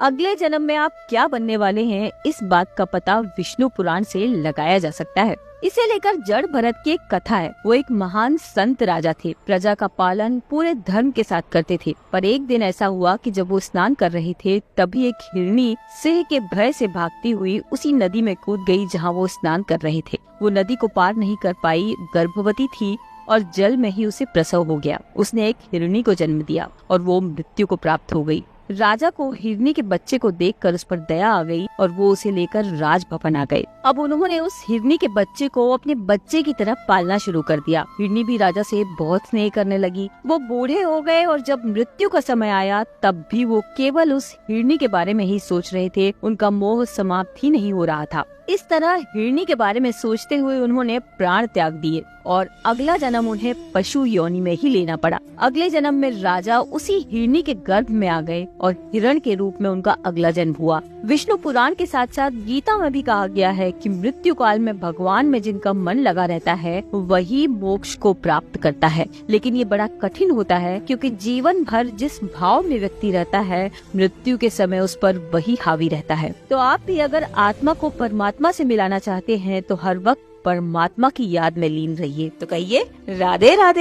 अगले जन्म में आप क्या बनने वाले हैं, इस बात का पता विष्णु पुराण से लगाया जा सकता है। इसे लेकर जड़ भरत की एक कथा है। वो एक महान संत राजा थे, प्रजा का पालन पूरे धर्म के साथ करते थे। पर एक दिन ऐसा हुआ कि जब वो स्नान कर रहे थे, तभी एक हिरणी सिंह के भय से भागती हुई उसी नदी में कूद गई जहाँ वो स्नान कर रहे थे। वो नदी को पार नहीं कर पाई, गर्भवती थी और जल में ही उसे प्रसव हो गया। उसने एक हिरणी को जन्म दिया और वो मृत्यु को प्राप्त हो गई। राजा को हिरनी के बच्चे को देखकर उस पर दया आ गई और वो उसे लेकर राजभवन आ गए। अब उन्होंने उस हिरनी के बच्चे को अपने बच्चे की तरह पालना शुरू कर दिया। हिरनी भी राजा से बहुत स्नेह करने लगी। वो बूढ़े हो गए और जब मृत्यु का समय आया तब भी वो केवल उस हिरनी के बारे में ही सोच रहे थे। उनका मोह समाप्त ही नहीं हो रहा था। इस तरह हिरनी के बारे में सोचते हुए उन्होंने प्राण त्याग दिए और अगला जन्म उन्हें पशु योनि में ही लेना पड़ा। अगले जन्म में राजा उसी हिरनी के गर्भ में आ गए और हिरण के रूप में उनका अगला जन्म हुआ। विष्णु पुराण के साथ साथ गीता में भी कहा गया है कि मृत्यु काल में भगवान में जिनका मन लगा रहता है वही मोक्ष को प्राप्त करता है। लेकिन ये बड़ा कठिन होता है, क्योंकि जीवन भर जिस भाव में व्यक्ति रहता है, मृत्यु के समय उस पर वही हावी रहता है। तो आप भी अगर आत्मा को परमात्मा से मिलाना चाहते हैं तो हर वक्त परमात्मा की याद में लीन रहिए। तो कहिए राधे राधे।